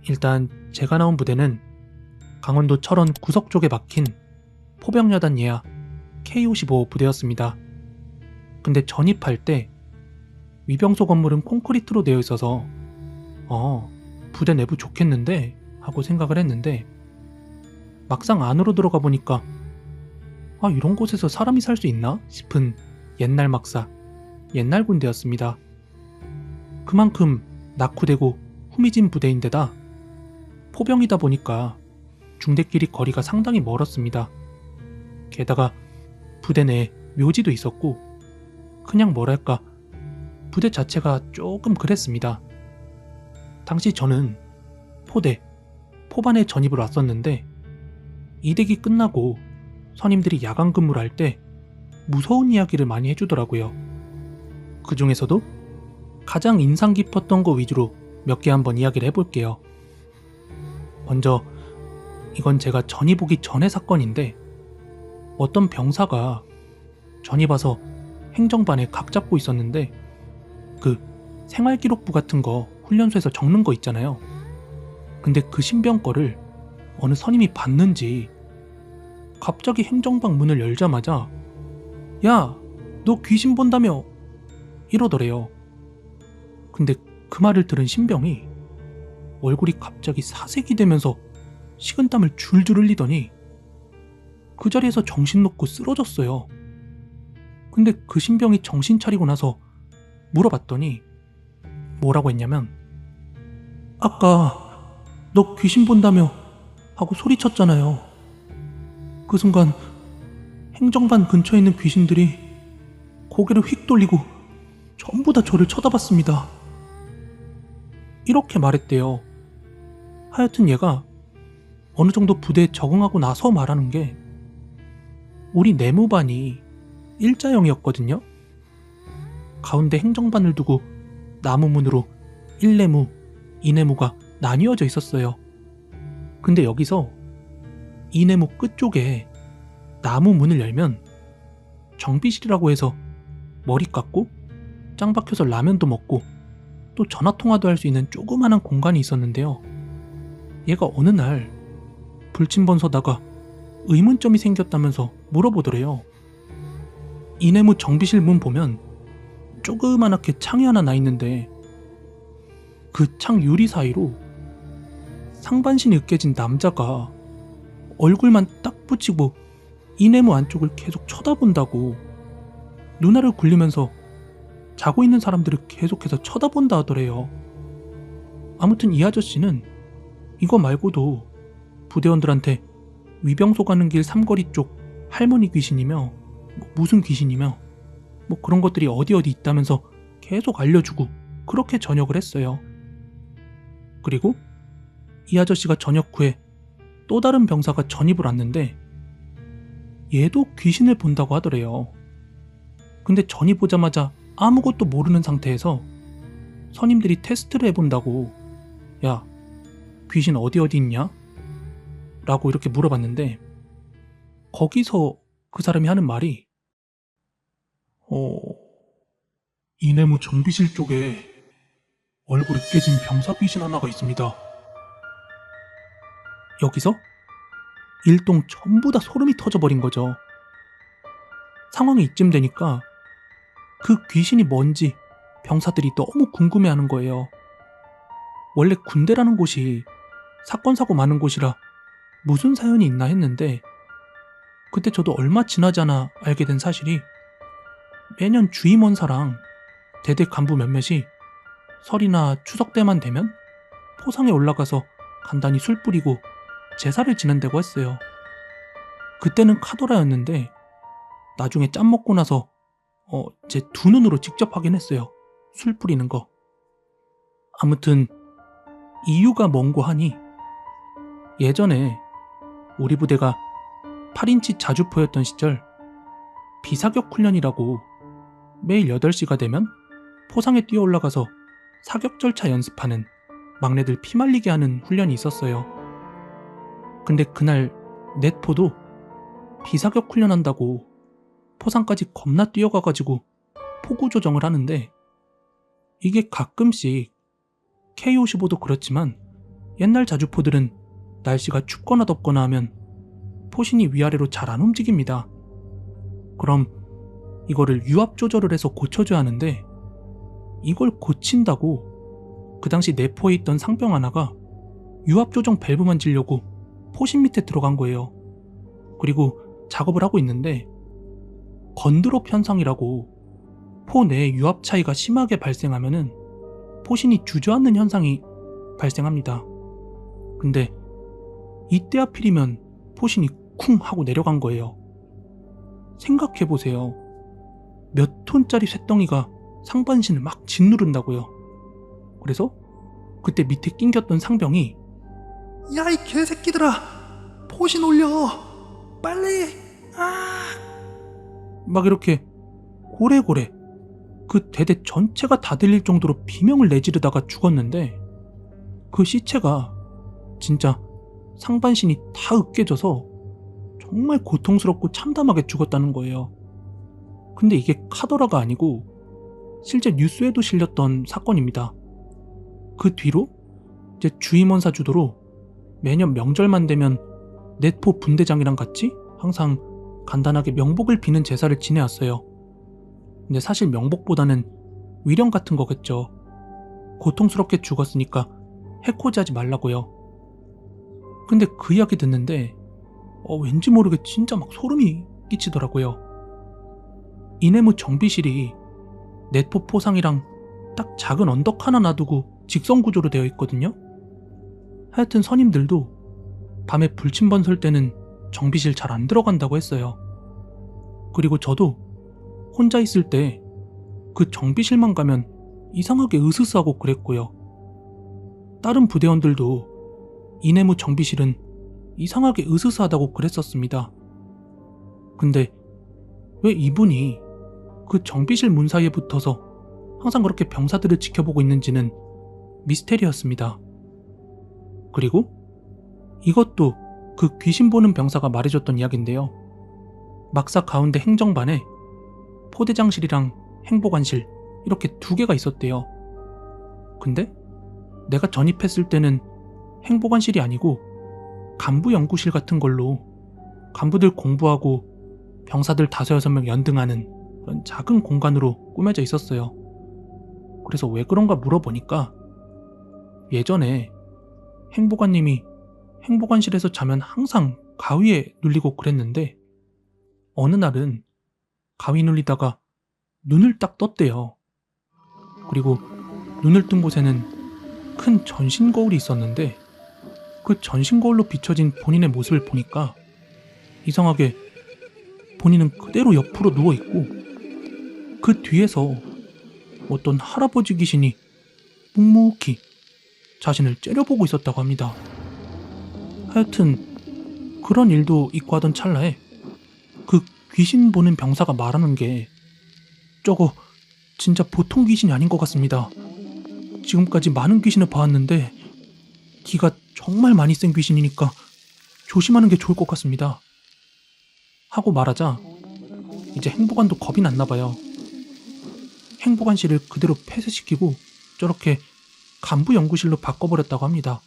일단 제가 나온 부대는 강원도 철원 구석 쪽에 막힌 포병여단 예하 K55 부대였습니다. 근데 전입할 때 위병소 건물은 콘크리트로 되어 있어서 부대 내부 좋겠는데 하고 생각을 했는데 막상 안으로 들어가 보니까 이런 곳에서 사람이 살 수 있나 싶은 옛날 막사, 옛날 군대였습니다. 그만큼 낙후되고 후미진 부대인데다 포병이다 보니까 중대끼리 거리가 상당히 멀었습니다. 게다가 부대 내에 묘지도 있었고 그냥 뭐랄까 부대 자체가 조금 그랬습니다. 당시 저는 포반에 전입을 왔었는데 이대기 끝나고 선임들이 야간 근무를 할 때 무서운 이야기를 많이 해주더라고요. 그 중에서도 가장 인상 깊었던 거 위주로 몇 개 한번 이야기를 해볼게요. 먼저 이건 제가 전입 오기 전의 사건인데 어떤 병사가 전입 와서 행정반에 각 잡고 있었는데 그 생활기록부 같은 거 훈련소에서 적는 거 있잖아요. 근데 그 신병 거를 어느 선임이 봤는지 갑자기 행정방 문을 열자마자 야, 너 귀신 본다며 이러더래요. 근데 그 말을 들은 신병이 얼굴이 갑자기 사색이 되면서 식은땀을 줄줄 흘리더니 그 자리에서 정신 놓고 쓰러졌어요. 근데 그 신병이 정신 차리고 나서 물어봤더니 뭐라고 했냐면 아까 너 귀신 본다며 하고 소리쳤잖아요. 그 순간 행정반 근처에 있는 귀신들이 고개를 휙 돌리고 전부 다 저를 쳐다봤습니다. 이렇게 말했대요. 하여튼 얘가 어느 정도 부대에 적응하고 나서 말하는 게 우리 내무반이 일자형이었거든요. 가운데 행정반을 두고 나무문으로 1내무, 2내무가 나뉘어져 있었어요. 근데 여기서 2내무 끝쪽에 나무 문을 열면 정비실이라고 해서 머리 깎고 짱 박혀서 라면도 먹고 또 전화통화도 할 수 있는 조그마한 공간이 있었는데요. 얘가 어느 날 불침번 서다가 의문점이 생겼다면서 물어보더래요. 2내무 정비실 문 보면 조그만하게 창이 하나 나 있는데 그 창 유리 사이로 상반신이 으깨진 남자가 얼굴만 딱 붙이고 2내무 안쪽을 계속 쳐다본다고 눈알을 굴리면서 자고 있는 사람들을 계속해서 쳐다본다 하더래요. 아무튼 이 아저씨는 이거 말고도 부대원들한테 위병소 가는 길 삼거리 쪽 할머니 귀신이며 무슨 귀신이며 그런 것들이 어디 있다면서 계속 알려주고 그렇게 전역을 했어요. 그리고 이 아저씨가 전역 후에 또 다른 병사가 전입을 왔는데 얘도 귀신을 본다고 하더래요. 근데 전입 오자마자 아무것도 모르는 상태에서 선임들이 테스트를 해본다고 야, 귀신 어디 있냐? 라고 이렇게 물어봤는데 거기서 그 사람이 하는 말이 이내무 정비실 쪽에 얼굴이 깨진 병사 귀신 하나가 있습니다. 여기서 일동 전부 다 소름이 터져버린 거죠. 상황이 이쯤 되니까 그 귀신이 뭔지 병사들이 너무 궁금해하는 거예요. 원래 군대라는 곳이 사건 사고 많은 곳이라 무슨 사연이 있나 했는데 그때 저도 얼마 지나지 않아 알게 된 사실이 매년 주임원사랑 대대 간부 몇몇이 설이나 추석 때만 되면 포상에 올라가서 간단히 술 뿌리고 제사를 지낸다고 했어요. 그때는 카더라였는데 나중에 짬 먹고 나서 제 두 눈으로 직접 확인했어요. 술 뿌리는 거. 아무튼 이유가 뭔고 하니 예전에 우리 부대가 8인치 자주포였던 시절 비사격 훈련이라고 매일 8시가 되면 포상에 뛰어 올라가서 사격 절차 연습하는 막내들 피말리게 하는 훈련이 있었어요. 근데 그날 넷포도 비사격 훈련한다고 포상까지 겁나 뛰어가가지고 포구 조정을 하는데 이게 가끔씩 K55도 그렇지만 옛날 자주포들은 날씨가 춥거나 덥거나 하면 포신이 위아래로 잘 안 움직입니다. 그럼 이거를 유압 조절을 해서 고쳐줘야 하는데 이걸 고친다고 그 당시 내포에 있던 상병 하나가 유압 조정 밸브 만지려고 포신 밑에 들어간 거예요. 그리고 작업을 하고 있는데 건드롭 현상이라고 포 내에 유압 차이가 심하게 발생하면은 포신이 주저앉는 현상이 발생합니다. 근데 이때 하필이면 포신이 쿵 하고 내려간 거예요. 생각해보세요. 몇 톤짜리 쇳덩이가 상반신을 막 짓누른다고요. 그래서 그때 밑에 낑겼던 상병이 야, 이 개새끼들아! 포신 올려! 빨리! 막 이렇게 고래고래 그 대대 전체가 다 들릴 정도로 비명을 내지르다가 죽었는데 그 시체가 진짜 상반신이 다 으깨져서 정말 고통스럽고 참담하게 죽었다는 거예요. 근데 이게 카더라가 아니고 실제 뉴스에도 실렸던 사건입니다. 그 뒤로 이제 주임원사 주도로 매년 명절만 되면 내포 분대장이랑 같이 항상 간단하게 명복을 비는 제사를 지내왔어요. 근데 사실 명복보다는 위령 같은 거겠죠. 고통스럽게 죽었으니까 해코지하지 말라고요. 근데 그 이야기 듣는데 왠지 모르게 진짜 막 소름이 끼치더라고요. 이내무 정비실이 내포 포상이랑 딱 작은 언덕 하나 놔두고 직선 구조로 되어 있거든요. 하여튼 선임들도 밤에 불침번 설 때는 정비실 잘 안 들어간다고 했어요. 그리고 저도 혼자 있을 때 그 정비실만 가면 이상하게 으스스하고 그랬고요. 다른 부대원들도 이내무 정비실은 이상하게 으스스하다고 그랬었습니다. 근데 왜 이분이 그 정비실 문 사이에 붙어서 항상 그렇게 병사들을 지켜보고 있는지는 미스테리였습니다. 그리고 이것도 그 귀신 보는 병사가 말해줬던 이야기인데요. 막사 가운데 행정반에 포대장실이랑 행보관실 이렇게 두 개가 있었대요. 근데 내가 전입했을 때는 행보관실이 아니고 간부연구실 같은 걸로 간부들 공부하고 병사들 5-6명 연등하는 그런 작은 공간으로 꾸며져 있었어요. 그래서 왜 그런가 물어보니까 예전에 행보관님이 행보관실에서 자면 항상 가위에 눌리고 그랬는데 어느 날은 가위 눌리다가 눈을 딱 떴대요. 그리고 눈을 뜬 곳에는 큰 전신 거울이 있었는데 그 전신 거울로 비춰진 본인의 모습을 보니까 이상하게 본인은 그대로 옆으로 누워있고 그 뒤에서 어떤 할아버지 귀신이 묵묵히 자신을 째려보고 있었다고 합니다. 하여튼 그런 일도 있고 하던 찰나에 그 귀신 보는 병사가 말하는 게 저거 진짜 보통 귀신이 아닌 것 같습니다. 지금까지 많은 귀신을 봐왔는데 기가 정말 많이 센 귀신이니까 조심하는 게 좋을 것 같습니다. 하고 말하자 이제 행보관도 겁이 났나 봐요. 행보관실을 그대로 폐쇄시키고 저렇게 간부연구실로 바꿔버렸다고 합니다.